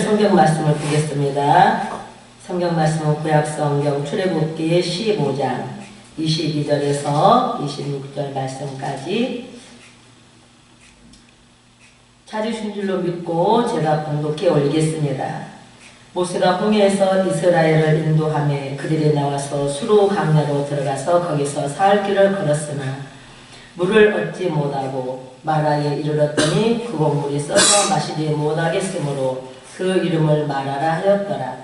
성경 말씀을 보겠습니다. 성경 말씀은 구약성경 출애굽기 15장 22절에서 26절 말씀까지 찾으신 줄로 믿고 제가 봉독해 올리겠습니다. 모세가 홍해에서 이스라엘을 인도하며 그들이 나와서 수로 강야로 들어가서 거기서 사흘 길을 걸었으나 물을 얻지 못하고 마라에 이르렀더니 그곳 물이 썩어 마시지 못하겠으므로 그 이름을 마라라 하였더라.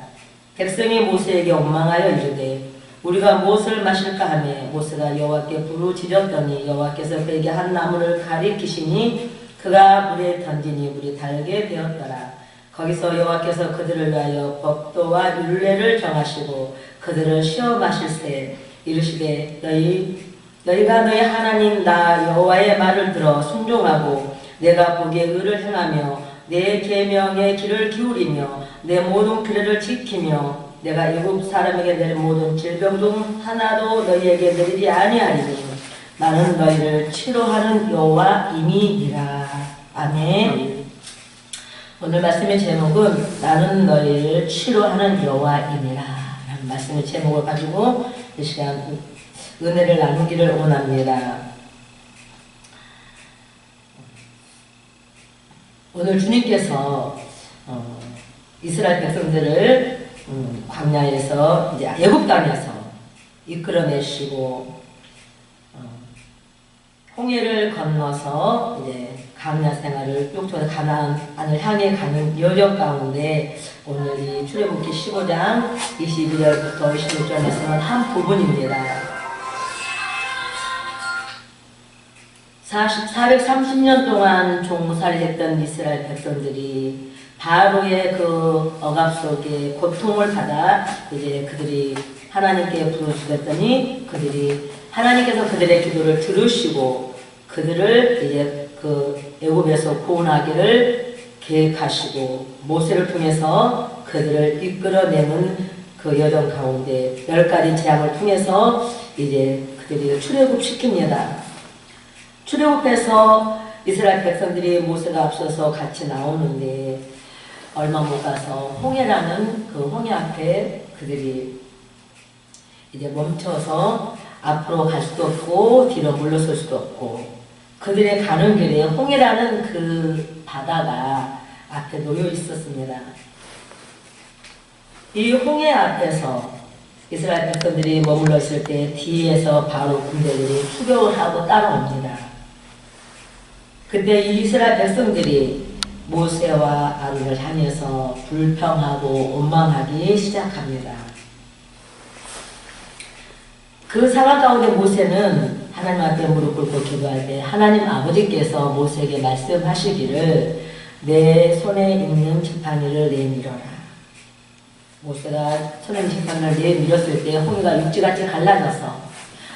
백성이 모세에게 원망하여 이르되 우리가 무엇을 마실까 하며 모세가 여호와께 부르짖었더니 여호와께서 그에게 한 나무를 가리키시니 그가 물에 던지니 물이 달게 되었더라. 거기서 여호와께서 그들을 위하여 법도와 율례를 정하시고 그들을 시어 마실세 이르시되 너희가 너희 하나님 나 여호와의 말을 들어 순종하고 내가 보기에 의를 행하며 내 계명의 귀를 기울이며 내 모든 규례를 지키며 내가 애굽 사람에게 내린 모든 질병 중 하나도 너희에게 내리지 아니하리니 나는 너희를 치료하는 여호와임이니라. 아멘. 오늘 말씀의 제목은 나는 너희를 치료하는 여호와임이라 라는 말씀의 제목을 가지고 이 시간 은혜를 나누기를 원합니다. 오늘 주님께서 이스라엘 백성들을 광야에서 이제 애굽 땅에서 이끌어내시고 홍해를 건너서 이제 광야 생활을 쭉 가나안을 향해 가는 여정 가운데 오늘 이 출애굽기 15장 22절부터 26절 말씀은 한 부분입니다. 430년 동안 종살이했던 이스라엘 백성들이 바로의 그 억압 속에 고통을 받아 이제 그들이 하나님께 부르짖었더니 그들이 하나님께서 그들의 기도를 들으시고 그들을 이제 그 애굽에서 구원하기를 계획하시고 모세를 통해서 그들을 이끌어내는 그 여정 가운데 10가지 재앙을 통해서 이제 그들이 출애굽시킵니다. 출애굽해서 이스라엘 백성들이 모세가 앞서서 같이 나오는데 얼마 못 가서 홍해라는 그 홍해 앞에 그들이 이제 멈춰서 앞으로 갈 수도 없고 뒤로 물러설 수도 없고 그들의 가는 길에 홍해라는 그 바다가 앞에 놓여 있었습니다. 이 홍해 앞에서 이스라엘 백성들이 머물러 있을 때 뒤에서 바로 군대들이 추격을 하고 따라옵니다. 그때 이 이스라엘 백성들이 모세와 아론을 향해서 불평하고 원망하기 시작합니다. 그 상황 가운데 모세는 하나님 앞에 무릎 꿇고 기도할 때 하나님 아버지께서 모세에게 말씀하시기를 내 손에 있는 지팡이를 내밀어라. 모세가 손에 있는 지팡이를 내밀었을 때 홍해가 육지같이 갈라져서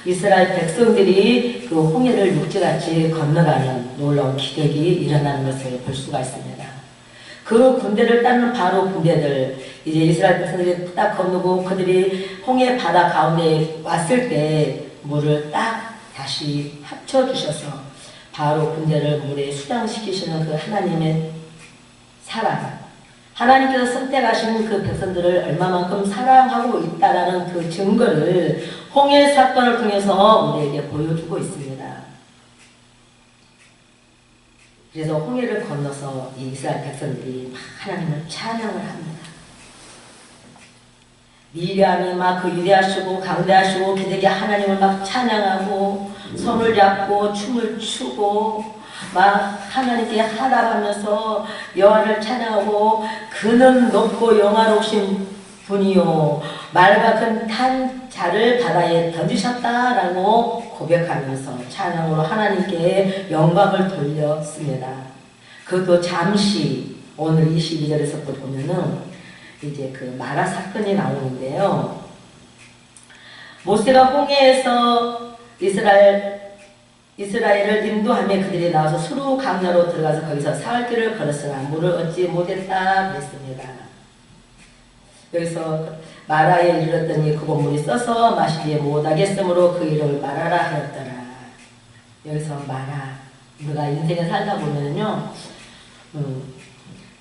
이스라엘 백성들이 그 홍해를 육지같이 건너가는 놀라운 기적이 일어나는 것을 볼 수가 있습니다. 그 군대를 따르는 바로 군대들 이제 이스라엘 백성들이 딱 건너고 그들이 홍해 바다 가운데 왔을 때 물을 딱 다시 합쳐주셔서 바로 군대를 물에 수장시키시는 그 하나님의 사랑 하나님께서 선택하신 그 백성들을 얼마만큼 사랑하고 있다라는 그 증거를 홍해 사건을 통해서 우리에게 보여주고 있습니다. 그래서 홍해를 건너서 이 이스라엘 백성들이 막 하나님을 찬양을 합니다. 미리암이 막 그 위대하시고 강대하시고 기대게 하나님을 막 찬양하고 손을 잡고 춤을 추고 막 하나님께 하답하면서 여호와를 찬양하고 그는 높고 영화로우신 분이요 말 같은 탄 자를 바다에 던지셨다라고 고백하면서 찬양으로 하나님께 영광을 돌렸습니다. 그것도 잠시 오늘 22절에서 보면은 이제 그 마라 사건이 나오는데요. 모세가 홍해에서 이스라엘을 인도하며 그들이 나와서 수루 강야로 들어가서 거기서 사흘 길을 걸었으나 물을 얻지 못했다 그랬습니다. 여기서 마라에 이르렀더니 그곳 물이 써서 마시지 못하겠으므로 그 이름을 마라라 하였더라. 여기서 마라 우리가 인생에 살다 보면요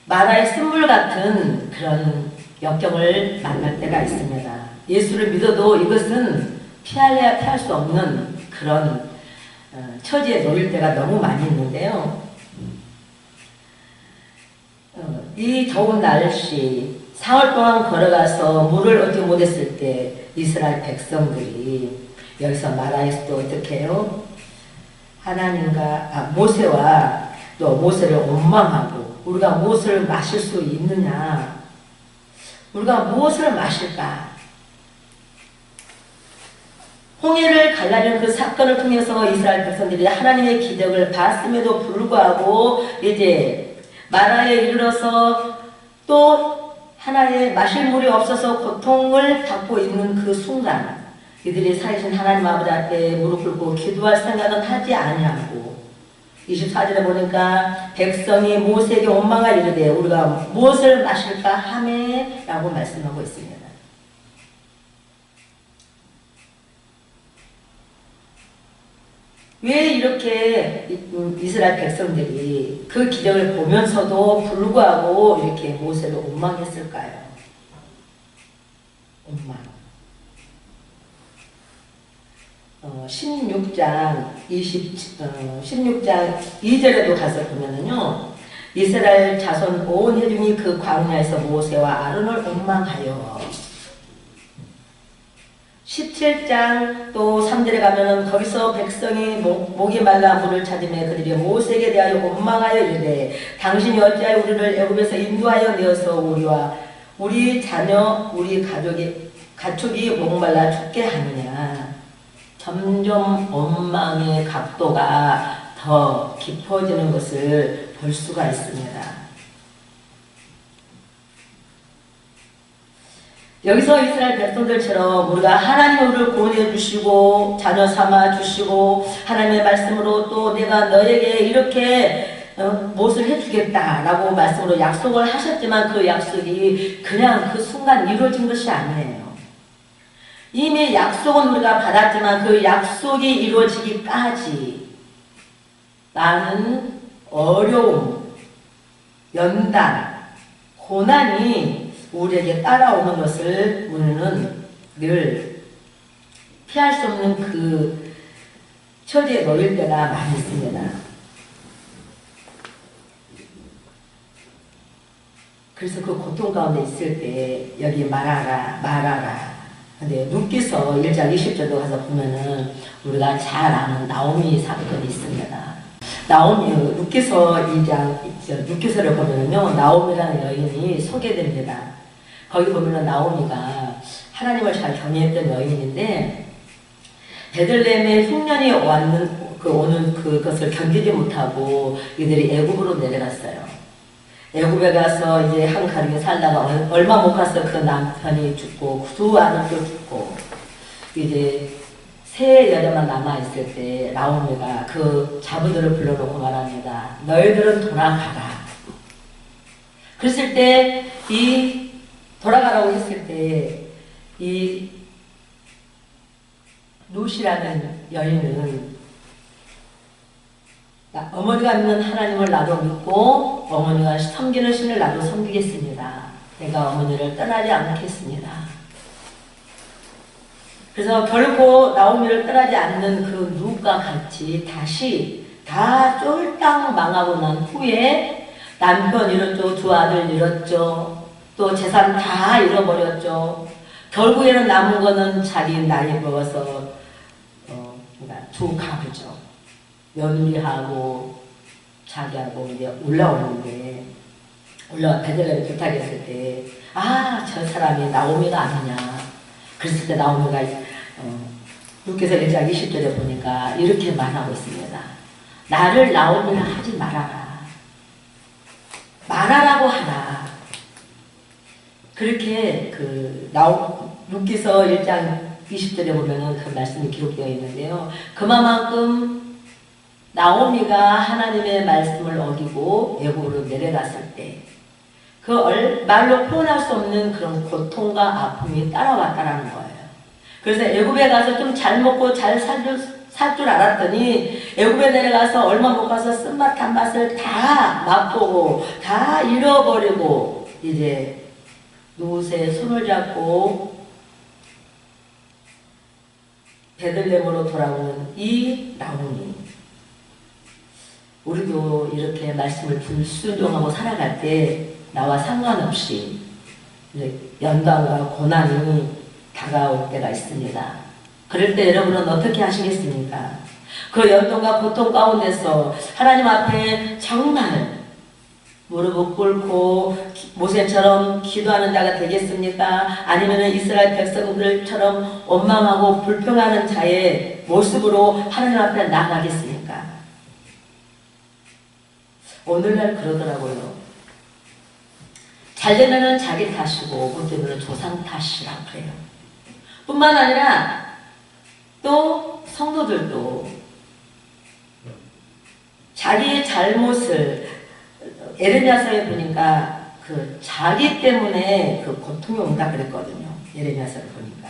마라의 쓴물 같은 그런 역경을 만날 때가 있습니다. 예수를 믿어도 이것은 피할래야 피할 수 없는 그런 처지에 놓일 때가 너무 많이 있는데요. 이 더운 날씨, 사흘 동안 걸어가서 물을 얻지 못했을 때 이스라엘 백성들이 여기서 마라에서 또 어떻게 해요? 하나님과 모세와 또 모세를 원망하고 우리가 무엇을 마실 수 있느냐? 우리가 무엇을 마실까? 홍해를 갈라지는 그 사건을 통해서 이스라엘 백성들이 하나님의 기적을 봤음에도 불구하고 이제 마라에 이르러서 또 하나의 마실 물이 없어서 고통을 받고 있는 그 순간 이들이 살리신 하나님 아버지 앞에 무릎 꿇고 기도할 생각은 하지 아니하고 24절에 보니까 백성이 모세에게 원망하여 이르되 우리가 무엇을 마실까 하매 라고 말씀하고 있습니다. 왜 이렇게 이스라엘 백성들이 그 기적을 보면서도 불구하고 이렇게 모세를 원망했을까요? 원망. 16장 2절에도 가서 보면은요, 이스라엘 자손 온 회중이 그 광야에서 모세와 아론을 원망하여 17장 또 3절에 가면은 거기서 백성이 목이 말라 물을 찾으며 그들이 모세에게 대하여 원망하여 이르되 당신이 어찌하여 우리를 애굽에서 인도하여 내어서 우리와 우리 자녀 우리 가축이 목말라 죽게 하느냐. 점점 원망의 각도가 더 깊어지는 것을 볼 수가 있습니다. 여기서 이스라엘 백성들처럼 우리가 하나님 우리를 구원해 주시고 자녀 삼아 주시고 하나님의 말씀으로 또 내가 너에게 이렇게 무엇을 해주겠다라고 말씀으로 약속을 하셨지만 그 약속이 그냥 그 순간 이루어진 것이 아니에요. 이미 약속은 우리가 받았지만 그 약속이 이루어지기까지 많은 어려움, 연단, 고난이 우리에게 따라오는 것을 우리는 늘 피할 수 없는 그 처지에 놓일 때가 많이 있습니다. 그래서 그 고통 가운데 있을 때 여기 말하라 근데 룻기서 1장 20절도 가서 보면은 우리가 잘 아는 나오미 사건이 있습니다. 나오미, 룻기서 2장, 룻기서를 보면은요, 나오미라는 여인이 소개됩니다. 거기 보면은 나오미가 하나님을 잘 경외했던 여인인데, 베들레헴에 흉년이 오는 그것을 견디지 못하고 이들이 애굽으로 내려갔어요. 애굽에 가서 이제 한 가정에 살다가 얼마 못 가서 그 남편이 죽고 두 아들도 죽고 이제 세 여자만 남아있을 때 나오미가 그 자부들을 불러놓고 말합니다. 너희들은 돌아가라. 그랬을 때 돌아가라고 했을 때 이 룻이라는 여인은 어머니가 믿는 하나님을 나도 믿고 어머니가 섬기는 신을 나도 섬기겠습니다. 내가 어머니를 떠나지 않겠습니다. 그래서 결코 나오미를 떠나지 않는 그 룻과 같이 다시 다 쫄딱 망하고 난 후에 남편 잃었죠. 두 아들 잃었죠. 또 재산 다 잃어버렸죠. 결국에는 남은 거는 자기 나이 먹어서 두 가부죠. 며느리하고 자기하고 이제 올라오는데 베들레헴에 도착했을 때 저 사람이 나오미가 아니냐. 그랬을 때 나오미가 룻기서 1장 20절에 보니까 이렇게 말하고 있습니다. 나를 나오미라 하지 말아라. 말하라고 하라. 그렇게 룻기서 1장 20절에 보면은 그 말씀이 기록되어 있는데요. 그만큼 나오미가 하나님의 말씀을 어기고 애굽으로 내려갔을 때 그 말로 표현할 수 없는 그런 고통과 아픔이 따라왔다라는 거예요. 그래서 애굽에 가서 좀 잘 먹고 잘 살 줄 알았더니 애굽에 내려가서 얼마 못 가서 쓴맛 단맛을 다 맛보고 다 잃어버리고 이제 누구의 손을 잡고 베들레헴으로 돌아오는 이 나오미. 우리도 이렇게 말씀을 불순종하고 살아갈 때 나와 상관없이 연단과 고난이 다가올 때가 있습니다. 그럴 때 여러분은 어떻게 하시겠습니까? 그 연동과 고통 가운데서 하나님 앞에 정말 무릎을 꿇고 모세처럼 기도하는 자가 되겠습니까? 아니면 이스라엘 백성들처럼 원망하고 불평하는 자의 모습으로 하나님 앞에 나가겠습니까? 오늘날 그러더라고요. 잘 되면은 자기 탓이고 못 되면은 조상 탓이라고 그래요. 뿐만 아니라 또 성도들도 자기의 잘못을 에레미야서에 보니까 그 자기 때문에 그 고통이 온다 그랬거든요. 에레미야서를 보니까.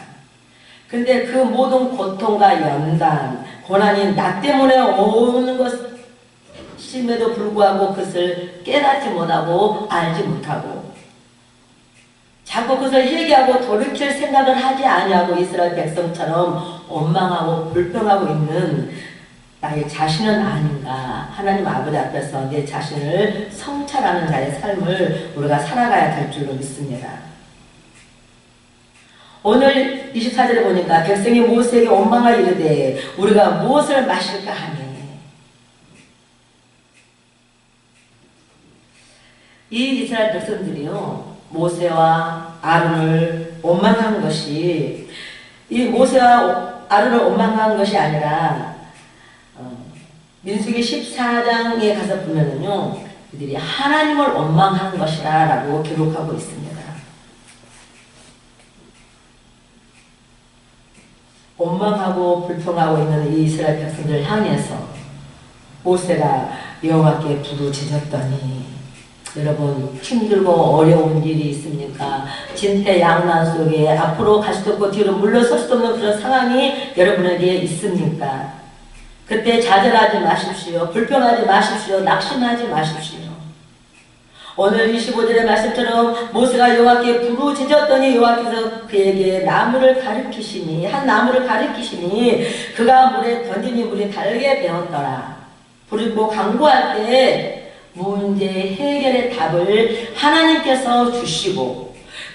근데 그 모든 고통과 연단, 고난이 나 때문에 오는 것임에도 불구하고 그것을 깨닫지 못하고 알지 못하고 자꾸 그것을 얘기하고 돌이킬 생각을 하지 아니하고 이스라엘 백성처럼 원망하고 불평하고 있는 나의 자신은 아닌가. 하나님 아버지 앞에서 내 자신을 성찰하는 자의 삶을 우리가 살아가야 될 줄로 믿습니다. 오늘 24절에 보니까 백성이 모세에게 원망을 이르되 우리가 무엇을 마실까 하니 이 이스라엘 백성들이요 모세와 아론을 원망한 것이 이 모세와 아론을 원망한 것이 아니라 민수기 14장에 가서 보면은요 그들이 하나님을 원망한 것이라 라고 기록하고 있습니다. 원망하고 불평하고 있는 이 이스라엘 백성들을 향해서 모세가 여호와께 부르짖었더니 여러분 힘들고 어려운 일이 있습니까? 진퇴양난 속에 앞으로 갈 수도 없고 뒤로 물러설 수도 없는 그런 상황이 여러분에게 있습니까? 그때 좌절하지 마십시오. 불평하지 마십시오. 낙심하지 마십시오. 오늘 25절의 말씀처럼 모세가 여호와께 부르짖었더니 여호와께서 그에게 나무를 가리키시니 한 나무를 가리키시니 그가 물에 던지니 물이 달게 되었더라. 그리고 강구할 때 문제 해결의 답을 하나님께서 주시고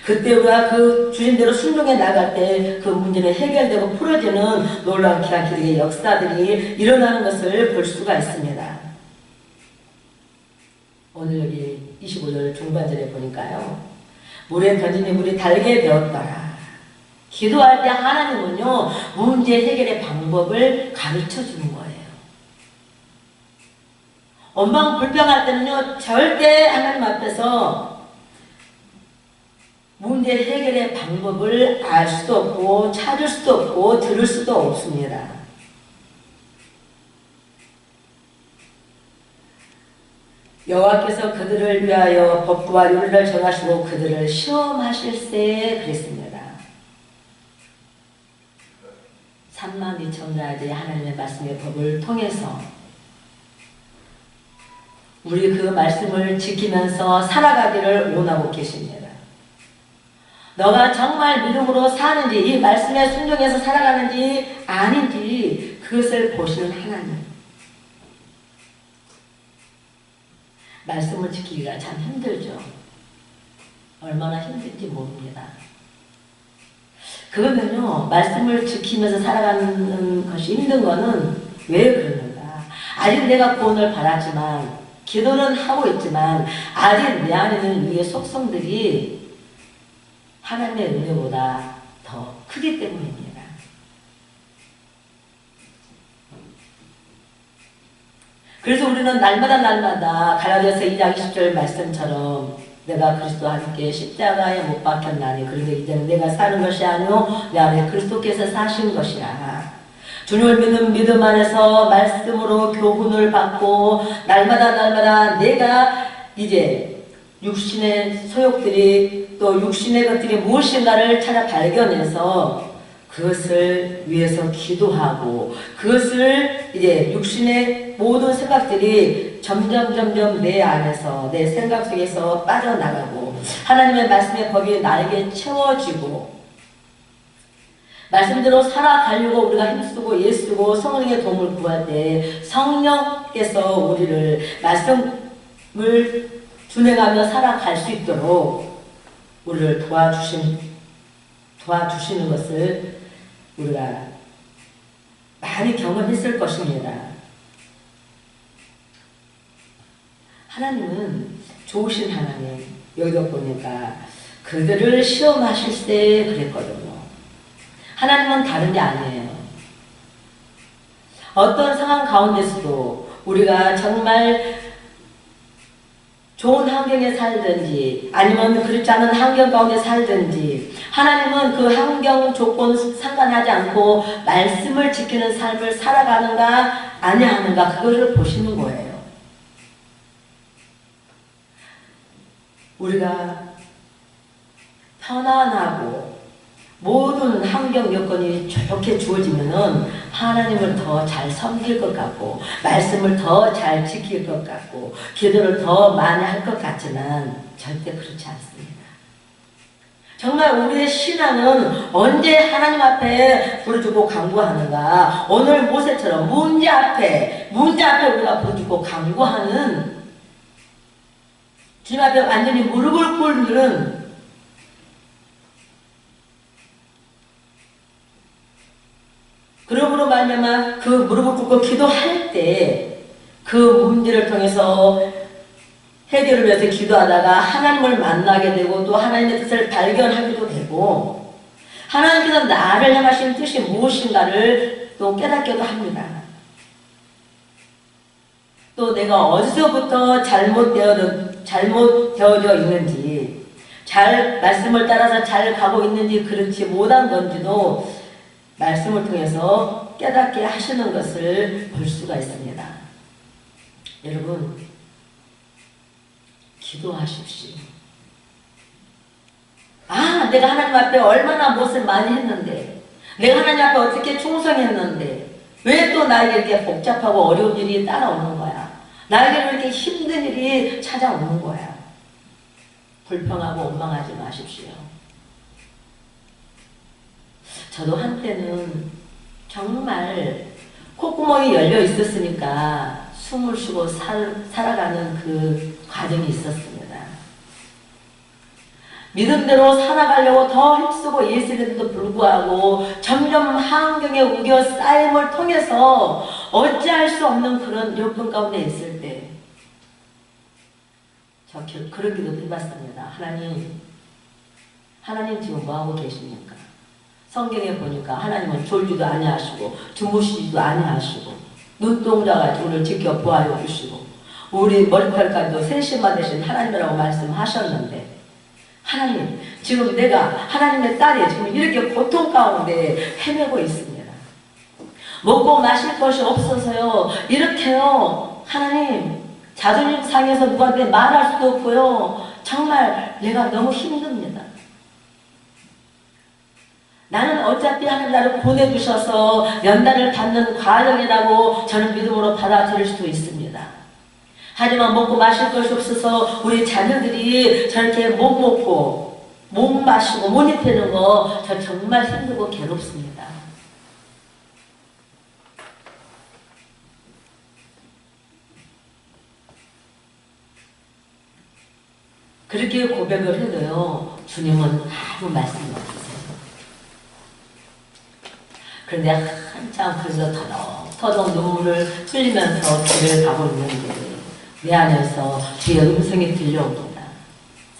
그때 우리가 그 주신 대로 순종해 나갈 때 그 문제는 해결되고 풀어지는 놀라운 기하기의 역사들이 일어나는 것을 볼 수가 있습니다. 오늘 여기 25절 중반절에 보니까요. 물에 던지니 물이 달게 되었더라. 기도할 때 하나님은요. 문제 해결의 방법을 가르쳐 주는 거예요. 원망 불평할 때는요. 절대 하나님 앞에서 문제 해결의 방법을 알 수도 없고 찾을 수도 없고 들을 수도 없습니다. 여호와께서 그들을 위하여 법도와 율례를 정하시고 그들을 시험하실세 그랬습니다. 32,000가지 하나님의 말씀의 법을 통해서 우리 그 말씀을 지키면서 살아가기를 원하고 계십니다. 너가 정말 믿음으로 사는지 이 말씀에 순종해서 살아가는지 아닌지 그것을 보시는 하나님. 말씀을 지키기가 참 힘들죠. 얼마나 힘든지 모릅니다. 그거는요. 말씀을 지키면서 살아가는 것이 힘든 거는 왜 그러는가. 아직 내가 구원을 받았지만 기도는 하고 있지만 아직 내 안에 있는 위의 속성들이 하나님의 은혜보다 더 크기 때문입니다. 그래서 우리는 날마다 갈라디아서 2장 20절 말씀처럼 내가 그리스도와 함께 십자가에 못 박혔나니 그런데 이제는 내가 사는 것이 아니요 내 안에 그리스도께서 사신 것이라. 주님을 믿는 믿음 안에서 말씀으로 교훈을 받고 날마다 내가 이제 육신의 소욕들이 또 육신의 것들이 무엇인가를 찾아 발견해서 그것을 위해서 기도하고 그것을 이제 육신의 모든 생각들이 점점 내 안에서 내 생각 속에서 빠져나가고 하나님의 말씀의 법이 나에게 채워지고 말씀대로 살아가려고 우리가 힘쓰고 애쓰고 성령의 도움을 구할 때 성령께서 우리를 말씀을 준행하며 살아갈 수 있도록 우리를 도와주시는 것을 우리가 많이 경험했을 것입니다. 하나님은 좋으신 하나님, 여기도 보니까 그들을 시험하실 때 그랬거든요. 하나님은 다른 게 아니에요. 어떤 상황 가운데서도 우리가 정말 좋은 환경에 살든지 아니면 그렇지 않은 환경 가운데 살든지 하나님은 그 환경 조건 상관하지 않고 말씀을 지키는 삶을 살아가는가 아니하는가 그것을 보시는 거예요. 우리가 편안하고 모든 환경 여건이 좋게 주어지면은 하나님을 더 잘 섬길 것 같고 말씀을 더 잘 지킬 것 같고 기도를 더 많이 할 것 같지만 절대 그렇지 않습니다. 정말 우리의 신앙은 언제 하나님 앞에 부르짖고 간구하는가? 오늘 모세처럼 문제 앞에 우리가 부르짖고 간구하는 주님 앞에 완전히 무릎을 꿇는 그러므로 말미암아 그 무릎을 꿇고 기도할 때 그 문제를 통해서 해결을 위해서 기도하다가 하나님을 만나게 되고 또 하나님의 뜻을 발견하기도 되고 하나님께서 나를 향하신 뜻이 무엇인가를 또 깨닫기도 합니다. 또 내가 어디서부터 잘못되어져 있는지 말씀을 따라서 잘 가고 있는지 그렇지 못한 건지도 말씀을 통해서 깨닫게 하시는 것을 볼 수가 있습니다. 여러분, 기도하십시오. 내가 하나님 앞에 얼마나 무엇을 많이 했는데 내가 하나님 앞에 어떻게 충성했는데 왜 또 나에게 이렇게 복잡하고 어려운 일이 따라오는 거야? 나에게 이렇게 힘든 일이 찾아오는 거야? 불평하고 원망하지 마십시오. 저도 한때는 정말 콧구멍이 열려 있었으니까 숨을 쉬고 살아가는 그 과정이 있었습니다. 믿음대로 살아가려고 더 힘쓰고 예수님에도 불구하고 점점 환경에 우겨 쌓임을 통해서 어찌할 수 없는 그런 여건 가운데 있을 때 저 그런 기도도 해봤습니다. 하나님 지금 뭐하고 계십니까? 성경에 보니까 하나님은 졸지도 아니하시고 주무시지도 아니하시고 눈동자가 우리를 지켜보아여 주시고 우리 머리털까지도 세심만 되신 하나님이라고 말씀하셨는데 하나님, 지금 내가 하나님의 딸이 지금 이렇게 고통 가운데 헤매고 있습니다. 먹고 마실 것이 없어서요. 이렇게요. 하나님, 자존심 상해서 누구한테 말할 수도 없고요. 정말 내가 너무 힘듭니다. 나는 어차피 하나님 나를 보내주셔서 연단을 받는 과정이라고 저는 믿음으로 받아들일 수도 있습니다. 하지만 먹고 마실 것이 없어서 우리 자녀들이 저렇게 못 먹고 못 마시고 못 입히는 거 저 정말 힘들고 괴롭습니다. 그렇게 고백을 해도요. 주님은 아무 말씀이 없으세요. 그런데 한참 그래서 터덕 눈물을 흘리면서 길을 가고 있는데 내 안에서 주의 음성이 들려옵니다.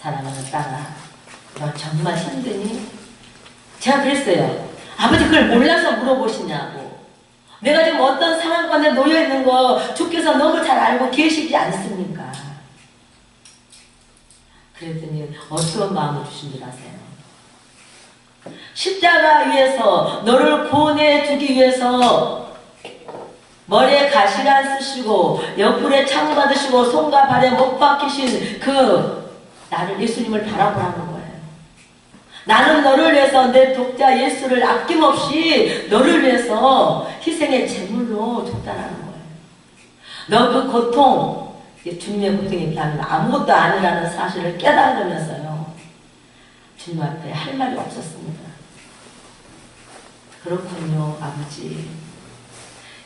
사랑하는 딸아, 너 정말 힘드니? 제가 그랬어요. 아버지 그걸 몰라서 물어보시냐고. 내가 지금 어떤 상황 가운데 놓여있는 거 주께서 너무 잘 알고 계시지 않습니까? 그랬더니 어떤 마음을 주신 줄 아세요? 십자가 위에서 너를 구원해 주기 위해서 머리에 가시관 쓰시고 옆구리에 창 받으시고 손과 발에 못 박히신 그 나를 예수님을 바라보라는 거예요. 나는 너를 위해서 내 독자 예수를 아낌없이 너를 위해서 희생의 제물로 줬다라는 거예요. 너 그 고통, 주님의 고통에 비하면 아무것도 아니라는 사실을 깨달으면서요. 주님 앞에 할 말이 없었습니다. 그렇군요, 아버지.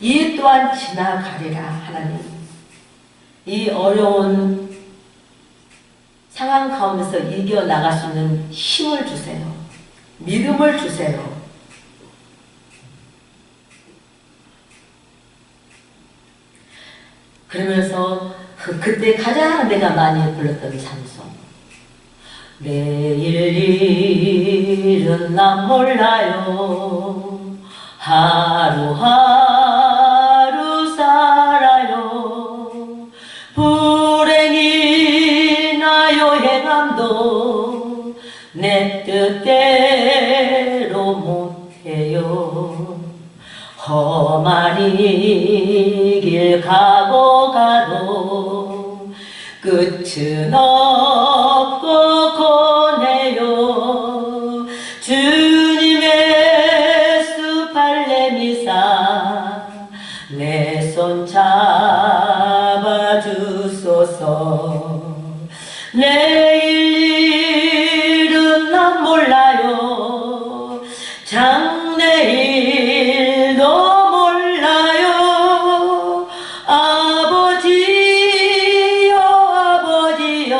이 또한 지나가리라, 하나님. 이 어려운 상황 가운데서 이겨나갈 수 있는 힘을 주세요. 믿음을 주세요. 그러면서 그때 가장 내가 많이 불렀던 찬송. 내일 일은 난 몰라요. 하루하루 살아요. 불행이나 여행함도 내 뜻대로 못해요. 험한 이 길 가고 가도 끝은 없고 고네요. 주님의 수팔레미사 내 손 잡아주소서. 내일 일은 난 몰라요. 장래일도 몰라요. 아버지여 아버지여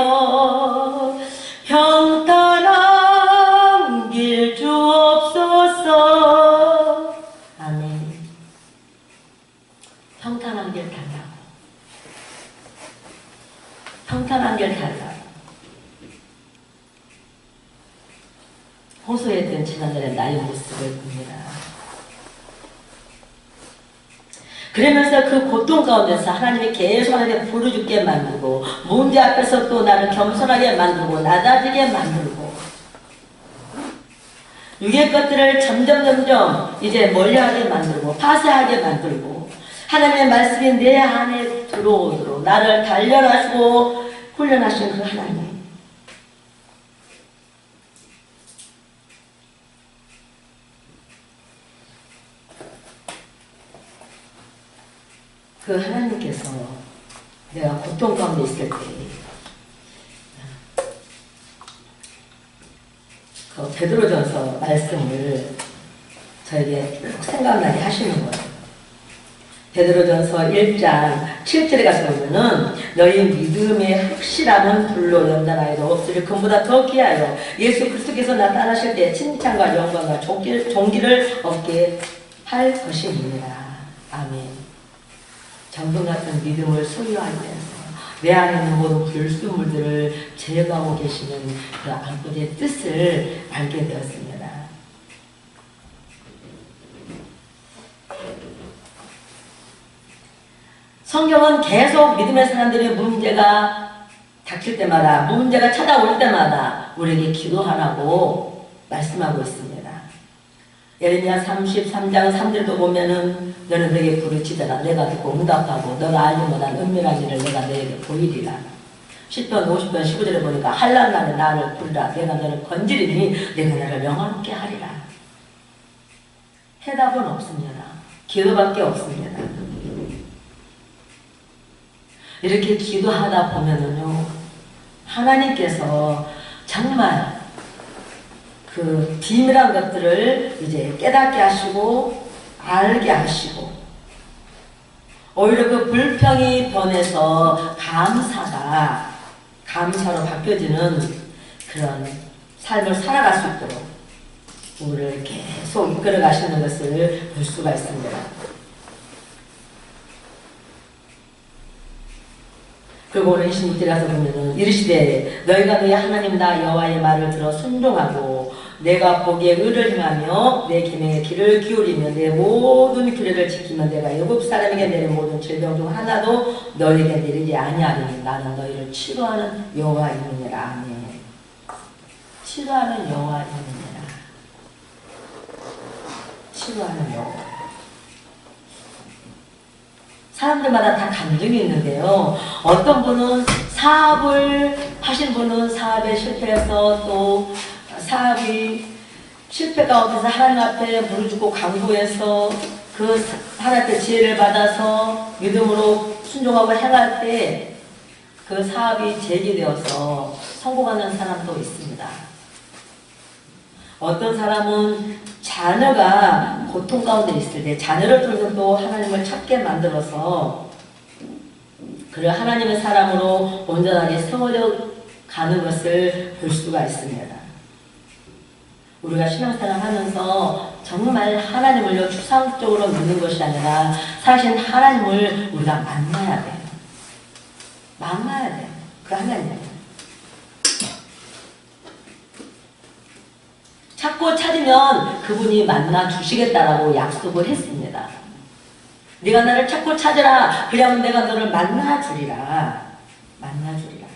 평탄한 길 주옵소서. 아멘. 평탄한 길 달라고. 평탄한 길 달라고. 호소했던 지난날의 나의 모습을 봅니다. 그러면서 그 고통 가운데서 하나님이 계속 하나님께 부르짖게 만들고 문제 앞에서 또 나를 겸손하게 만들고 낮아지게 만들고 육의 것들을 점점 이제 멀리하게 만들고 파쇄하게 만들고 하나님의 말씀이 내 안에 들어오도록 나를 단련하시고 훈련하신 그 하나님. 그 하나님께서 내가 고통 가운데 있을 때 그 베드로전서 말씀을 저에게 생각나게 하시는 거예요. 베드로전서 1장 7절에 가서 보면은 너희 믿음의 확실함은 불로 연단하여도 없으리 금보다 더 귀하여 예수 그리스도께서 나타나실 때 칭찬과 영광과 존귀를 얻게 할 것입니다. 아멘. 정성 같은 믿음을 소유하면서 내 안에 있는 모든 불순물들을 제거하고 계시는 그 아버지의 뜻을 알게 되었습니다. 성경은 계속 믿음의 사람들의 문제가 닥칠 때마다, 문제가 찾아올 때마다 우리에게 기도하라고 말씀하고 있습니다. 예레미야 33장 3절도 보면은 너는 내게 부르짖어라 내가 듣고 응답하고 너가 알지 못한 은밀한 일을 내가 너에게 보이리라. 10편 50편 15절에 보니까 한란 날에 나를 부르라 내가 너를 건지리니 내가 너를 영화롭게 하리라. 해답은 없습니다. 기도밖에 없습니다. 이렇게 기도하다 보면은요 하나님께서 정말 그 비밀한 것들을 이제 깨닫게 하시고 알게 하시고 오히려 그 불평이 변해서 감사로 바뀌어지는 그런 삶을 살아갈 수 있도록 우리를 계속 이끌어 가시는 것을 볼 수가 있습니다. 그리고 오늘 26절에 가서 보면은 이르시되 너희가 너희 하나님 나 여호와의 말을 들어 순종하고 내가 보기에 의를 행하며 내 계명의 길을 기울이며 내 모든 규례를 지키면 내가 애굽 사람에게 내린 모든 질병 중 하나도 너희에게 내리지 아니하리니 나는 너희를 치료하는 여호와이니라. 아멘. 치료하는 여호와이니라. 치료하는 여호와. 사람들마다 다 감정이 있는데요. 어떤 분은 사업을 하신 분은 사업에 실패해서 또 사업이 실패 가운데서 하나님 앞에 무릎 꿇고 간구해서 그 하나님의 지혜를 받아서 믿음으로 순종하고 행할 때 그 사업이 재개되어서 성공하는 사람도 있습니다. 어떤 사람은 자녀가 고통 가운데 있을 때 자녀를 통해서 또 하나님을 찾게 만들어서 그를 하나님의 사람으로 온전하게 세워져 가는 것을 볼 수가 있습니다. 우리가 신앙생활 하면서 정말 하나님을 추상적으로 믿는 것이 아니라 사실 하나님을 우리가 만나야 돼요. 만나야 돼요. 그 하나님. 찾고 찾으면 그분이 만나 주시겠다라고 약속을 했습니다. 네가 나를 찾고 찾으라. 그러면 내가 너를 만나 주리라. 만나 주리라.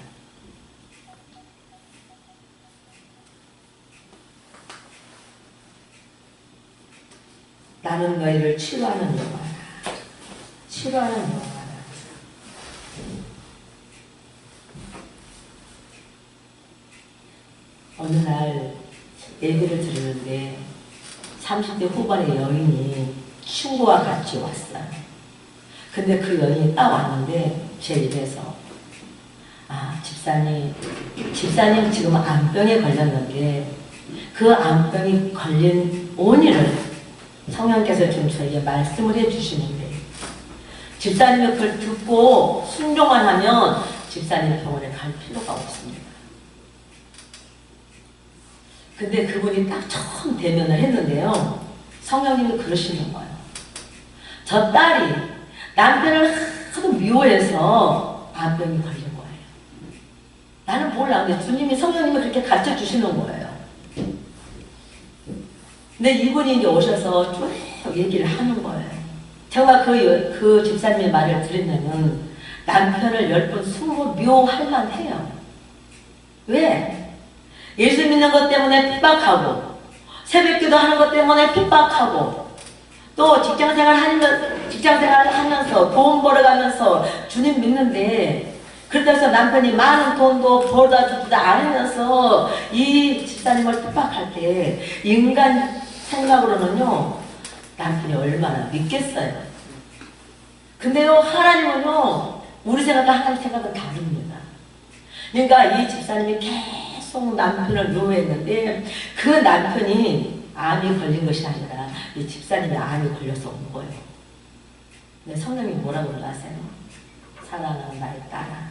나는 너희를 치료하는 영화다. 치료하는 영화다. 어느 날 예배를 드리는데 30대 후반의 여인이 친구와 같이 왔어요. 근데 그 여인이 딱 왔는데 제 입에서 집사님 지금 암병에 걸렸는데 그 암병이 걸린 원인을 성령께서 지금 저에게 말씀을 해주시는데 집사님이 그걸 듣고 순종만 하면 집사님 병원에 갈 필요가 없습니다. 근데 그분이 딱 처음 대면을 했는데요. 성령님이 그러시는 거예요. 저 딸이 남편을 하도 미워해서 암병이 걸린 거예요. 나는 몰라. 근데 주님이 성령님이 그렇게 가르쳐 주시는 거예요. 근데 이분이 이제 오셔서 쭉 얘기를 하는 거예요. 제가 그 집사님의 말을 들으면은 남편을 10번, 20번 미워할 만해요. 왜? 예수 믿는 것 때문에 핍박하고 새벽기도 하는 것 때문에 핍박하고 또 직장생활 하면서 돈 벌어가면서 주님 믿는데 그렇다고 해서 남편이 많은 돈도 벌다 주지도 않으면서 이 집사님을 핍박할 때 인간 생각으로는요 남편이 얼마나 믿겠어요. 근데요 하나님은요 우리 생각과 하나님 생각은 다릅니다. 그러니까 이 집사님이 계속 남편을 미워했는데 그 남편이 암이 걸린 것이 아니라 이 집사님이 암이 걸려서 온 거예요. 근데 성령이 뭐라고 그러세요? 사랑하는 나의 딸아,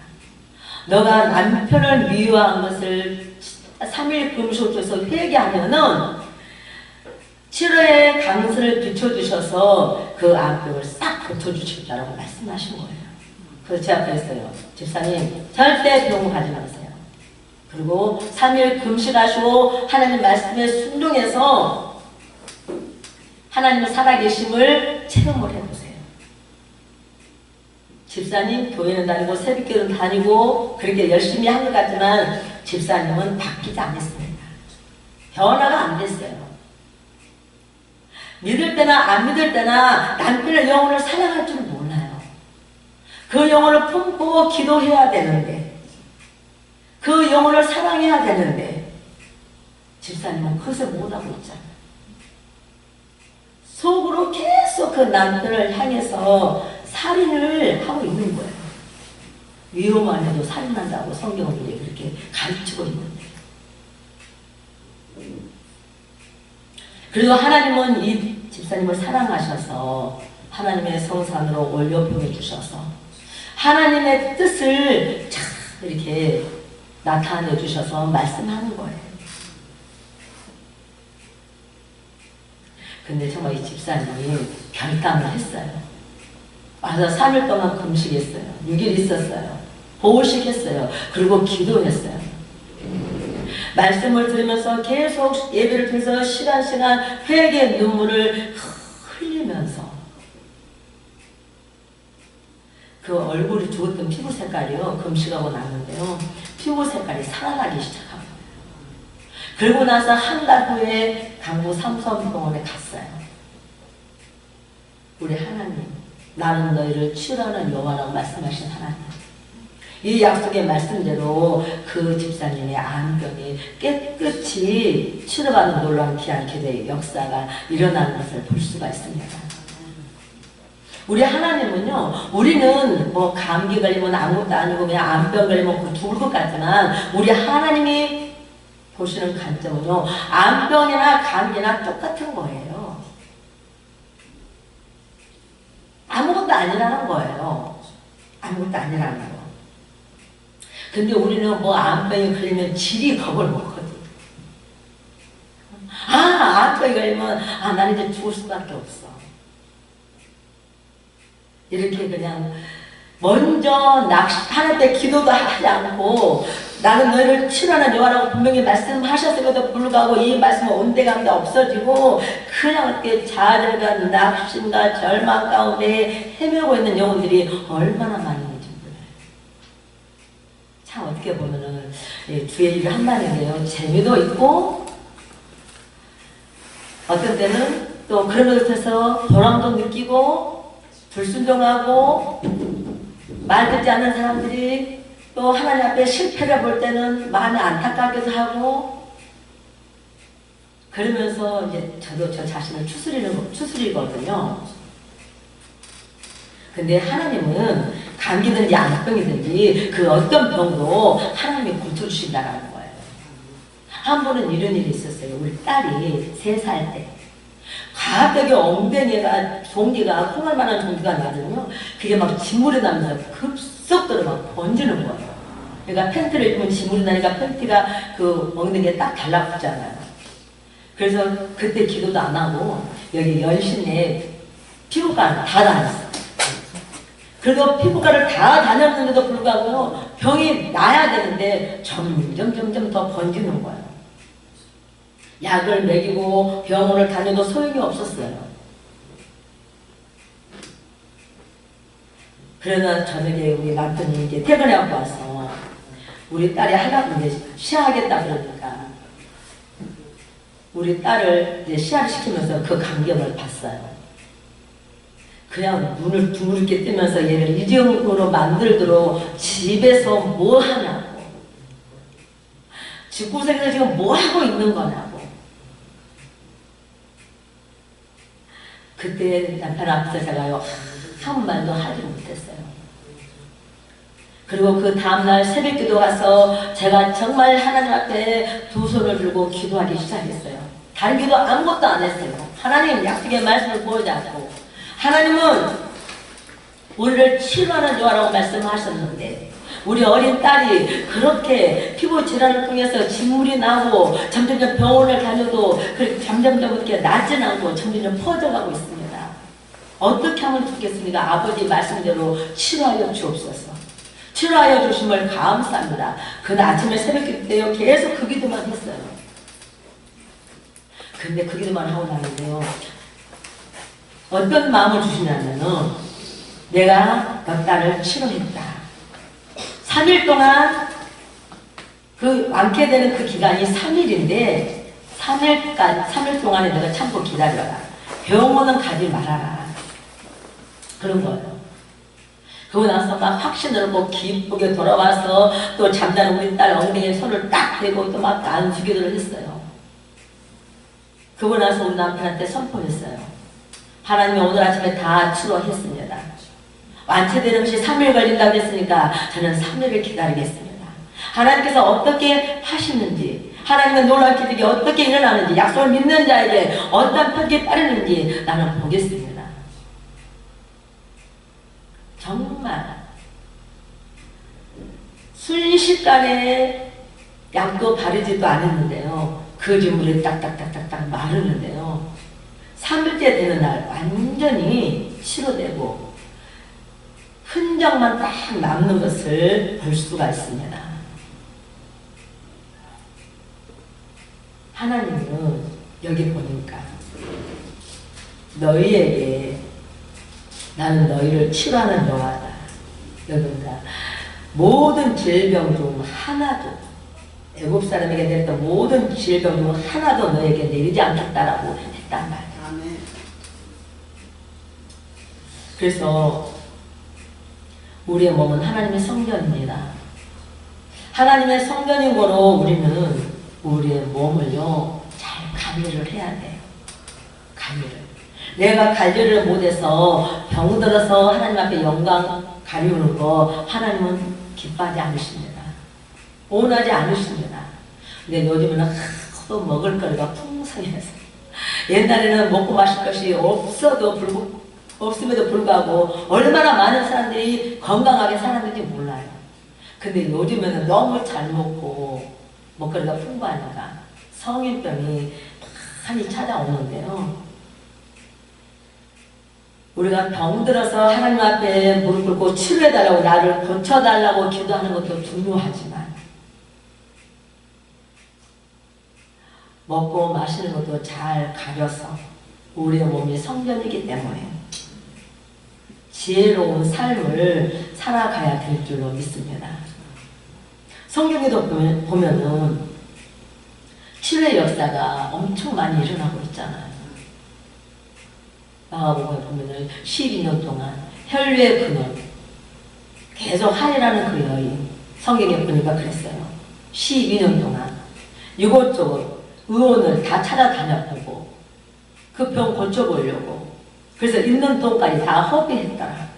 너가 남편을 미워한 것을 3일 금식에서 회개하면은 7월에 강수를 비춰주셔서 그 암병을 싹 고쳐주시겠다라고 말씀하신 거예요. 그래서 제가 그랬어요. 집사님 절대 병원 가지 마세요. 그리고 3일 금식하시고 하나님 말씀에 순종해서 하나님의 살아계심을 체험을 해보세요. 집사님 교회는 다니고 새벽기도는 다니고 그렇게 열심히 한 것 같지만 집사님은 바뀌지 않았습니다. 변화가 안 됐어요. 믿을 때나 안 믿을 때나 남편의 영혼을 사랑할 줄 몰라요. 그 영혼을 품고 기도해야 되는데 그 영혼을 사랑해야 되는데 집사님은 그것을 못하고 있잖아요. 속으로 계속 그 남편을 향해서 살인을 하고 있는 거예요. 위로만 해도 살인한다고 성경들이 그렇게 가르치고 있는데 그래도 하나님은 이 집사님을 사랑하셔서 하나님의 성산으로 올려 보내주셔서 하나님의 뜻을 참 이렇게 나타내 주셔서 말씀하는 거예요. 근데 정말 이 집사님이 결단을 했어요. 와서 3일 동안 금식했어요. 6일 있었어요. 보호식 했어요. 그리고 기도했어요. 말씀을 들으면서 계속 예배를 통해서 시간 회개의 눈물을 흘리면서 그 얼굴이 죽었던 피부 색깔이요. 금식하고 났는데요. 피부 색깔이 살아나기 시작한 거예요. 그리고 나서 한 달 후에 강북 삼성병원에 갔어요. 우리 하나님, 나는 너희를 치료하는 여호와라고 말씀하신 하나님. 이 약속의 말씀대로 그 집사님의 암병이 깨끗이 치료받는 놀라운 귀한 기도의 역사가 일어나는 것을 볼 수가 있습니다. 우리 하나님은요, 우리는 뭐 감기 걸리면 아무것도 아니고 그냥 암병 걸리면 죽을 것 같지만 우리 하나님이 보시는 관점은요, 암병이나 감기나 똑같은 거예요. 아무것도 아니라는 거예요. 아무것도 아니라는 거. 근데 우리는 뭐 암병이 걸리면 질이 겁을 먹거든. 암병이 걸리면 난 이제 죽을 수밖에 없어. 이렇게 그냥 먼저 하나님께 기도도 하지 않고 나는 너희를 치료하는 여호와라고 분명히 말씀하셨음에도 불구하고 이 말씀은 온데간데 없어지고 그냥 이렇게 좌절과 낙심과 절망 가운데 헤매고 있는 영혼들이 얼마나 많은지 몰라요. 참 어떻게 보면은 주의 일을 한다는데요, 재미도 있고 어떤 때는 또 그런 것에 대해서 보람도 느끼고 불순종하고 말 듣지 않는 사람들이 또 하나님 앞에 실패를 볼 때는 마음이 안타깝기도 하고 그러면서 이제 저도 저 자신을 추스리거든요. 근데 하나님은 감기든지 암병이든지 그 어떤 병도 하나님이 고쳐주신다는 거예요. 한 번은 이런 일이 있었어요. 우리 딸이 3살 때 갑자기 엉덩이가 종기가 콩알 만한 종기가 나거든요. 그게 막 진물이 나면서 급속도로 막 번지는 거예요. 그러니까 팬티를 입으면 진물이 나니까 팬티가 그 엉덩이에 딱 달라붙잖아요. 그래서 그때 기도도 안 하고 여기 연신에 피부과 다 다녔어요. 그리고 피부과를 다 다녔는데도 불구하고 병이 나야 되는데 점점 더 번지는 거예요. 약을 먹이고 병원을 다녀도 소용이 없었어요. 그러나 저녁에 우리 남편이 이제 퇴근하고 와서 우리 딸이 하려고 이제 시야하겠다 그러니까 우리 딸을 이제 시야를 시키면서 그 광경을 봤어요. 그냥 눈을 둥그렇게 뜨면서 얘를 이정으로 만들도록 집에서 뭐 하냐고, 집구석에서 지금 뭐 하고 있는 거냐고. 그때 남편 앞에서 제가요 한 말도 하지 못했어요. 그리고 그 다음날 새벽기도 가서 제가 정말 하나님 앞에 두 손을 들고 기도하기 시작했어요. 다른 기도 아무것도 안 했어요. 하나님 약속의 말씀을 보이지 않고, 하나님은 우리를 치료하는 여호와라고 말씀하셨는데 우리 어린 딸이 그렇게 피부 질환을 통해서 진물이 나고 점점점 병원을 다녀도 그렇게 점점점 이렇게 낫진 않고 점점점 퍼져가고 있습니다. 어떻게 하면 좋겠습니까? 아버지 말씀대로 치료하여 주옵소서. 치료하여 주심을 감사합니다. 그날 아침에 새벽기도 때요 계속 그 기도만 했어요. 근데 그 기도만 하고 나는데요, 어떤 마음을 주시냐면은 내가 너 딸을 치료했다. 3일 동안 그 완쾌되는 그 기간이 3일인데 3일 동안에 내가 참고 기다려라. 병원은 가지 말아라. 그런 거예요. 그러고 나서 막 확신을 얻고 기쁘게 돌아와서 또 잠자는 우리 딸 엉덩이에 손을 딱 대고 또 막 안수기도를 했어요. 그러고 나서 우리 남편한테 선포했어요. 하나님이 오늘 아침에 다 치료했습니다. 완치되는 것이 3일 걸린다고 했으니까 저는 3일을 기다리겠습니다. 하나님께서 어떻게 하시는지, 하나님의 놀라운 기적이 어떻게 일어나는지, 약속을 믿는 자에게 어떤 편이 따르는지 나는 보겠습니다. 정말 순식간에 약도 바르지도 않았는데요, 그 진물이 딱딱딱딱딱 마르는데요, 3일째 되는 날 완전히 치료되고 흔적만 딱 남는 것을 볼 수가 있습니다. 하나님은 여기 보니까 너희에게 나는 너희를 치료하는 여호와다. 여러분과 모든 질병 중 하나도, 애굽 사람에게 됐던 모든 질병 중 하나도 너에게 내리지 않겠다라고 했단 말이에요. 그래서 우리의 몸은 하나님의 성전입니다. 하나님의 성전인 거로 우리는 우리의 몸을요 잘 관리를 해야 돼요. 관리를. 내가 관리를 못해서 병들어서 하나님 앞에 영광 가리우는 거 하나님은 기뻐하지 않으십니다. 원하지 않으십니다. 근데 요즘에는 하도 먹을 거리가 풍성해서 옛날에는 먹고 마실 것이 없음에도 불구하고 얼마나 많은 사람들이 건강하게 살았는지 몰라요. 근데 요즘에는 너무 잘 먹고 먹거리가 풍부하니까 성인병이 많이 찾아오는데요. 우리가 병들어서 하나님 앞에 무릎 꿇고 치료해달라고 나를 고쳐달라고 기도하는 것도 중요하지만 먹고 마시는 것도 잘 가려서 우리의 몸이 성전이기 때문에 지혜로운 삶을 살아가야 될 줄로 믿습니다. 성경에도 보면은 치료의 역사가 엄청 많이 일어나고 있잖아요. 마가복음에 보면은 12년 동안 혈류의 근원 계속 하이라는 그 여인 성경에 보니까 그랬어요. 12년 동안 이곳저곳 의원을 다 찾아다녔고 그 병 고쳐보려고 그래서 있는 돈까지 다 허비했더라.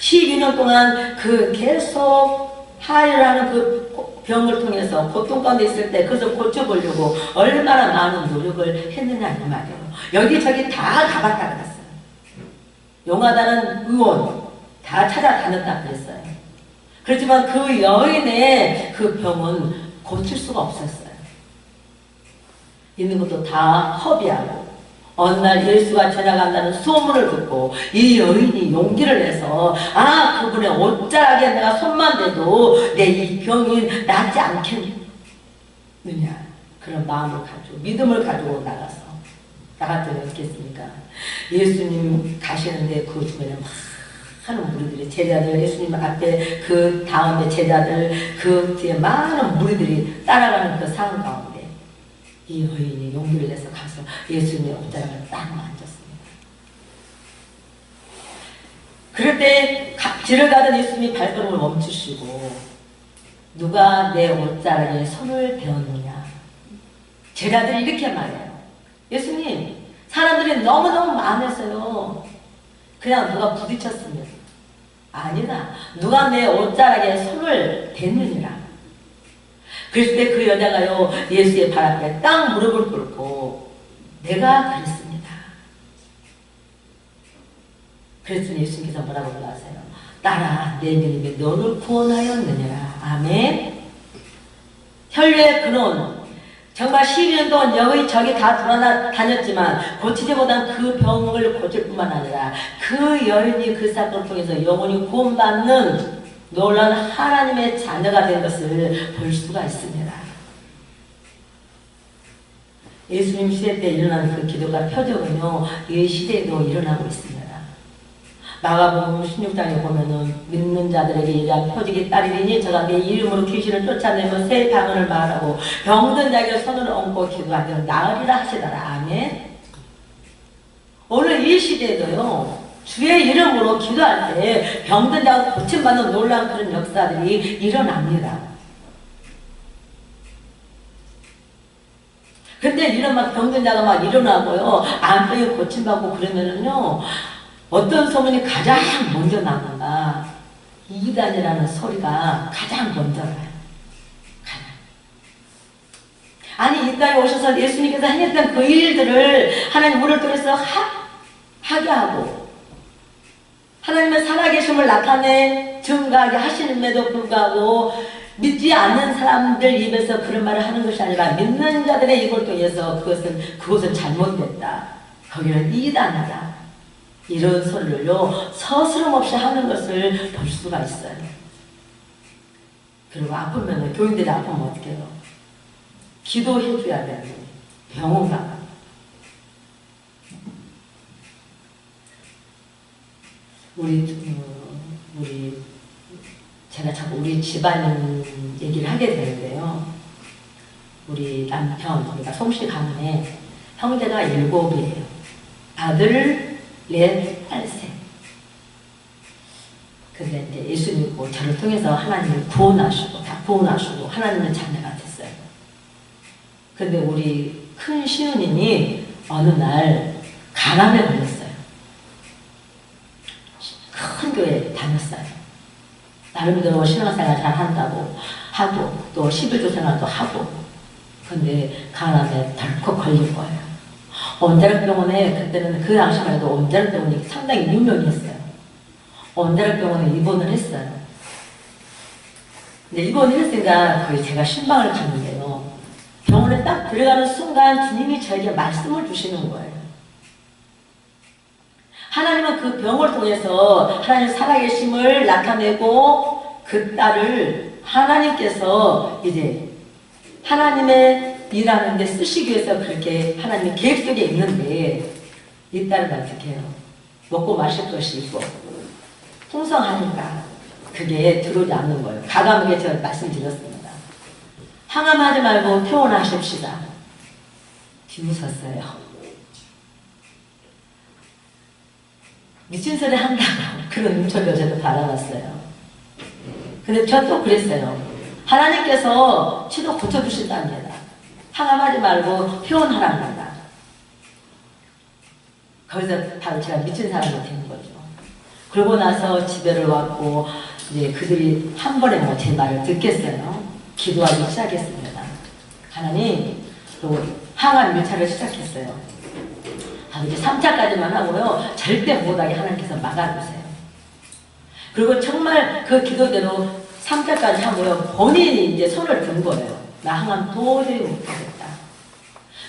12년 동안 그 계속 하이라는 그 병을 통해서 고통 가운데 있을 때 그것을 고쳐보려고 얼마나 많은 노력을 했느냐 이 말이에요. 여기저기 다 가봤다 그랬어요. 용하다는 의원 다 찾아다녔다 그랬어요. 그렇지만 그 여인의 그 병은 고칠 수가 없었어요. 있는 것도 다 허비하고 어느 날 예수가 지나간다는 소문을 듣고 이 여인이 용기를 내서 그분의 옷자락에 내가 손만 대도 내 이 병이 낫지 않겠느냐 그런 마음을 가지고 믿음을 가지고 나갔더니 어떻겠습니까? 예수님 가시는데 그 주변에 많은 무리들이 제자들 예수님 앞에 그 다음에 제자들 그 뒤에 많은 무리들이 따라가는 그 상황 가운데 이 여인이 용기를 내서 가서 예수님의 옷자락을 딱 만졌습니다. 그럴 때 길을 가던 예수님이 발걸음을 멈추시고 누가 내 옷자락에 손을 대었느냐 제자들이 이렇게 말해요. 예수님 사람들이 너무너무 많아서요 그냥 누가 부딪혔으면 아니다 누가 내 옷자락에 손을 댔느니라. 그랬을 때 그 여자가요 예수의 발 앞에 딱 무릎을 꿇고 내가 그랬습니다. 그랬더니 예수님께서 뭐라고 말하세요? 딸아 내 믿음이 너를 구원하였느니라. 아멘. 혈류의 근원 정말 12년 동안 여기저기 다 돌아다녔지만 고치지 못한 그 병을 고칠 뿐만 아니라 그 여인이 그 사건을 통해서 영원히 구원받는 놀라운 하나님의 자녀가 된 것을 볼 수가 있습니다. 예수님 시대 때 일어난 그 기도가 표적은요 이 시대에도 일어나고 있습니다. 마가복음 16장에 보면은 믿는 자들에게 이러한 표적이 따르리니 저가 내 이름으로 귀신을 쫓아내며 새 방언을 말하고 병든 자에게 손을 얹고 기도하면 나으리라 하시더라. 아멘. 오늘 이 시대에도요 주의 이름으로 기도할 때 병든 자가 고침받는 놀라운 그런 역사들이 일어납니다. 근데 이런 막 병든 자가 막 일어나고요 안병이 고침받고 그러면은요 어떤 소문이 가장 먼저 나는가? 이단이라는 소리가 가장 먼저 나요. 아니 이 땅에 오셔서 예수님께서 행했던 그 일들을 하나님 우리를 통해서 하게 하고 하나님의 살아계심을 나타내 증가하게 하시는데도 불구하고 믿지 않는 사람들 입에서 그런 말을 하는 것이 아니라 믿는 자들의 입을 통해서 그것은 잘못됐다. 거기는 이단이다. 이런 소리를요 서스럼 없이 하는 것을 볼 수가 있어요. 그리고 아프면 교인들이 아프면 어떻게 해요? 기도해 줘야 되는데 병원 가가 제가 자꾸 우리 집안 얘기를 하게 되는데요. 우리 남편, 우리가 솜씨 가문에 형제가 7이에요. 아들 4, 딸 3. 근데 이제 예수 믿고 저를 통해서 하나님을 구원하시고 다 구원하시고 하나님의 자녀가 됐어요. 근데 우리 큰 시누님이 어느 날 간암에 걸렸어요. 큰 교회 다녔어요. 나름대로 신앙생활 잘 한다고 하고 또 11조 생활도 하고 근데 간암에 덜컥 걸린 거예요. 온대락병원에 그때는 그 당시만 해도 온대락병원이 상당히 유명했어요. 온대락병원에 입원을 했어요. 근데 입원을 했으니까 거의 제가 신방을 갔는데요. 병원에 딱 들어가는 순간 주님이 저에게 말씀을 주시는 거예요. 하나님은 그 병을 통해서 하나님 살아계심을 나타내고 그 딸을 하나님께서 이제 하나님의 일하는 데 쓰시기 위해서 그렇게 하나님의 계획 속에 있는데 이 딸은 어떻게 해요? 먹고 마실 것이 있고 풍성하니까 그게 들어오지 않는 거예요. 가감하게 제가 말씀드렸습니다. 항암하지 말고 퇴원하십시다. 비웃었어요. 미친 소리 한다고 그런 눈초리를 저도 바라봤어요. 근데 저 또 그랬어요. 하나님께서 치도 고쳐주신답니다. 항암하지 말고 퇴원하랍니다. 거기서 바로 제가 미친 사람이 된 거죠. 그러고 나서 집에를 왔고 이제 그들이 한 번에 뭐 제 말을 듣겠어요. 기도하기 시작했습니다. 하나님, 또 항암 1차를 시작했어요. 이제 3차까지만 하고요. 절대 못하게 하나님께서 막아주세요. 그리고 정말 그 기도대로 3차까지 하고요. 본인이 이제 손을 든 거예요. 나 항암 도저히 못하겠다.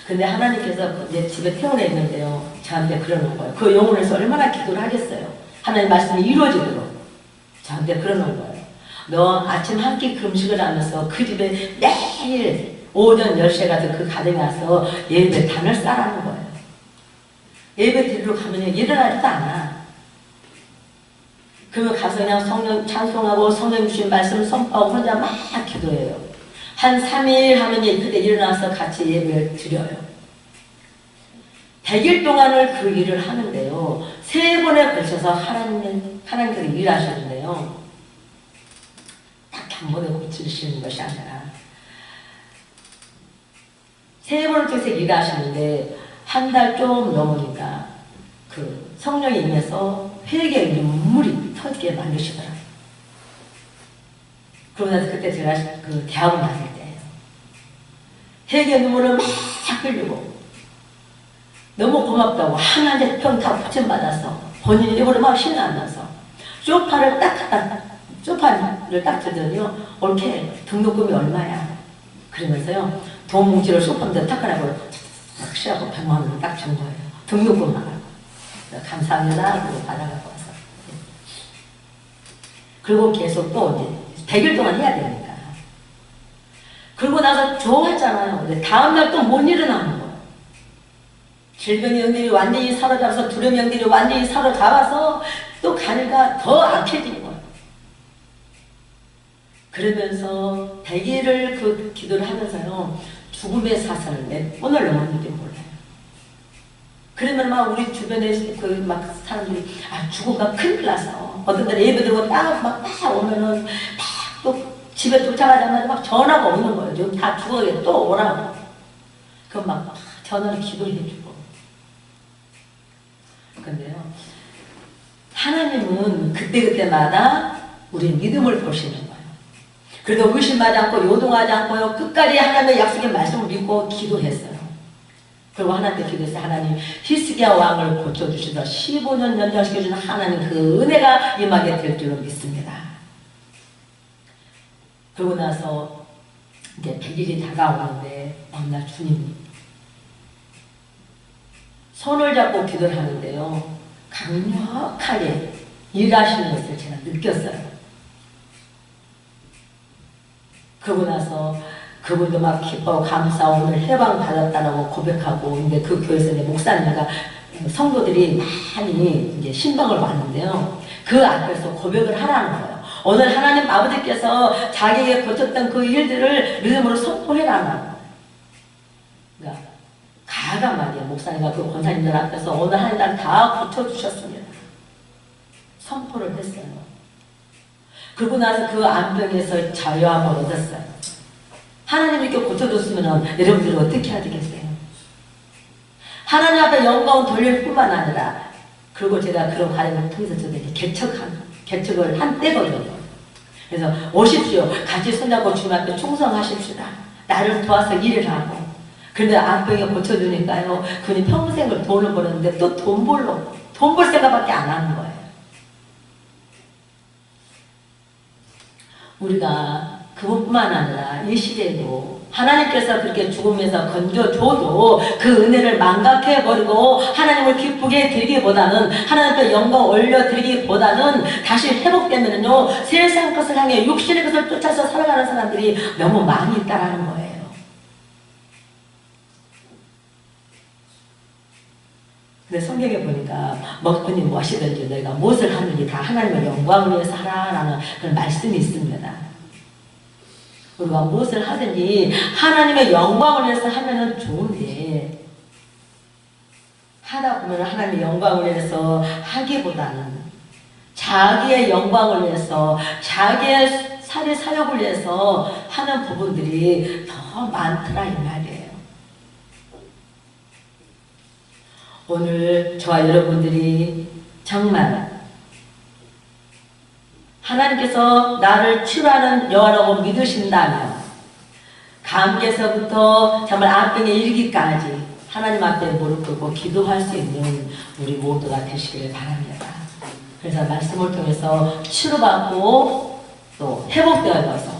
근데 하나님께서 이제 집에 퇴원해 있는데요. 저한테 그러는 거예요. 그 영혼에서 얼마나 기도를 하겠어요. 하나님 말씀이 이루어지도록. 저한테 그러는 거예요. 너 아침 한 끼 금식을 하면서 그 집에 매일 오전 10시에 가서 그 가정에 와서 예배 단을 싸라는 거예요. 예배 드리러 가면 일어나지도 않아. 그러면 가서 그냥 성령 찬송하고 성령 주신 말씀 선포하고 혼자 막 기도해요. 한 3일 하면 그때 일어나서 같이 예배를 드려요. 100일 동안을 그 일을 하는데요. 3번에 걸쳐서 하나님께서 일하시는데요. 딱 한 번에 고치시는 것이 아니라 3번을 통해서 일하시는데 한 달 좀 넘으니까 그 성령이 임해서 회개의 눈물이 터지게 만드시더라고요. 그러고 나서 그때 제가 그 대학을 다닐 때예요. 회개의 눈물을 막 흘리고 너무 고맙다고 하나님 평다 부침받아서 본인이 입으로 막 신이 안 나서 소파를 딱 들더니요. 옳게 등록금이 얼마야? 그러면서요. 돈 뭉치를 소파인데 탁하라고 탁 씌하고 100만 원을 딱 준 거예요. 등록금만 하고. 감사합니다 하고 받아가고 와서. 그리고 계속 또 이제 100일 동안 해야 되니까. 그러고 나서 좋았잖아요. 근데 다음날 또 못 일어나는 거예요. 질병의 영들이 완전히 사로잡아서 두려움의 영들이 완전히 사로잡아서 또 가니까 더 악해진 거예요. 그러면서 100일을 그 기도를 하면서요. 죽음의 사선을 몇 번을 넘었는지 몰라요. 그러면 막 우리 주변에 그 막 사람들이 죽어가 큰일 나서 어떤 날 예배 드리고 딱 오면은 막 또 집에 도착하자마자 막 전화가 오는 거예요. 지금 다 죽어야 또 오라고. 그럼 막 전화를 기도해주고. 근데요. 하나님은 그때그때마다 우리 믿음을 보시는 거예요. 그래도 의심하지 않고 요동하지 않고요. 끝까지 하나님의 약속의 말씀을 믿고 기도했어요. 그리고 하나님께 기도했어요. 하나님 히스기야 왕을 고쳐주시더 15년 연장시켜주는 하나님 그 은혜가 임하게 될 줄로 믿습니다. 그러고 나서 이제 100일이 다가오는데 어느 날 주님이 손을 잡고 기도를 하는데요. 강력하게 일하시는 것을 제가 느꼈어요. 그러고 나서 그분도 막 기뻐 감사 오늘 해방 받았다라고 고백하고 근데 그 교회에서 이제 목사님과 성도들이 많이 이제 신방을 왔는데요. 그 앞에서 고백을 하라는 거예요. 오늘 하나님 아버지께서 자기에게 고쳤던 그 일들을 믿음으로 선포해라는 거예요. 그러니까 가가 말이야. 목사님과 그 권사님들 앞에서 오늘 하나님 다 고쳐주셨습니다. 선포를 했어요. 그러고 나서 그 암병에서 자유함을 얻었어요. 하나님이 이렇게 고쳐줬으면 여러분들이 어떻게 해야 되겠어요? 하나님 앞에 영광을 돌릴 뿐만 아니라, 그리고 제가 그런 과정을 통해서 저에게 개척을 한 때거든요. 그래서 오십시오. 같이 손잡고 주님 앞에 충성하십시다. 나를 도와서 일을 하고. 그런데 암병이 고쳐주니까요. 그분이 평생을 돈을 버는데 또 돈 벌 생각밖에 안 하는 거예요. 우리가 그것뿐만 아니라 이 시대에도 하나님께서 그렇게 죽으면서 건져줘도 그 은혜를 망각해버리고 하나님을 기쁘게 드리기보다는, 하나님께 영광 올려드리기보다는 다시 회복되면요 세상 것을 향해 육신의 것을 쫓아서 살아가는 사람들이 너무 많이 있다는 거예요. 근데 성경에 보니까 먹든지 무엇이든지 너희가 무엇을 하는지 다 하나님의 영광을 위해서 하라라는 그런 말씀이 있습니다. 우리가 무엇을 하든지 하나님의 영광을 위해서 하면은 좋은데, 하다 보면 하나님의 영광을 위해서 하기보다는 자기의 영광을 위해서, 자기의 살의 사역을 위해서 하는 부분들이 더 많더라 이 말이에요. 오늘 저와 여러분들이 정말 하나님께서 나를 치료하는 여호와라고 믿으신다면, 감기에서부터 정말 암병에 이르기까지 하나님 앞에 무릎 꿇고 기도할 수 있는 우리 모두가 되시기를 바랍니다. 그래서 말씀을 통해서 치료받고 또 회복되어서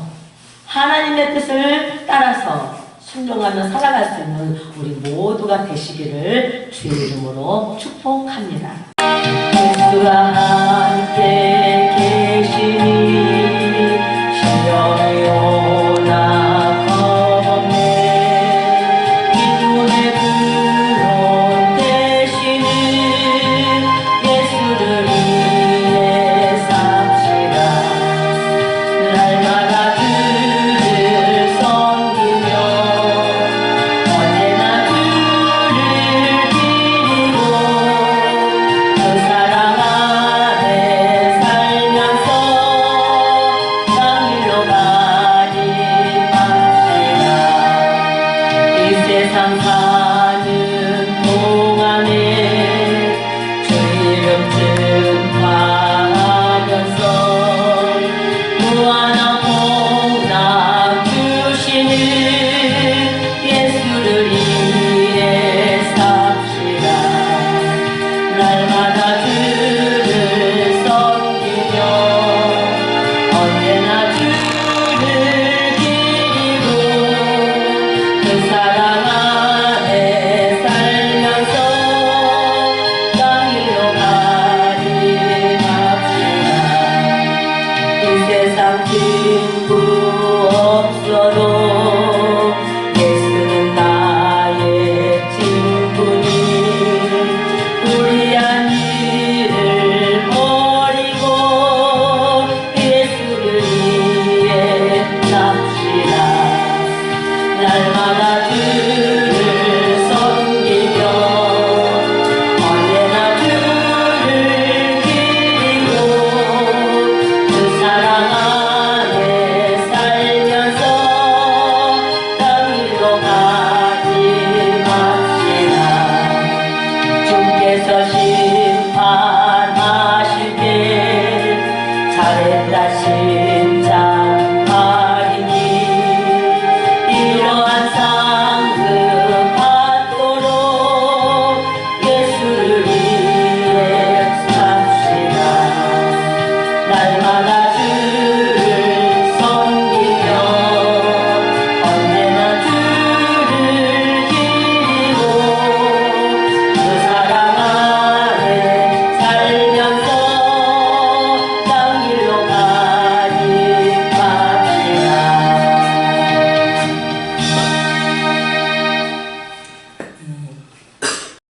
하나님의 뜻을 따라서 순종하며 살아갈 수 있는 우리 모두가 되시기를 주의 이름으로 축복합니다. 예수가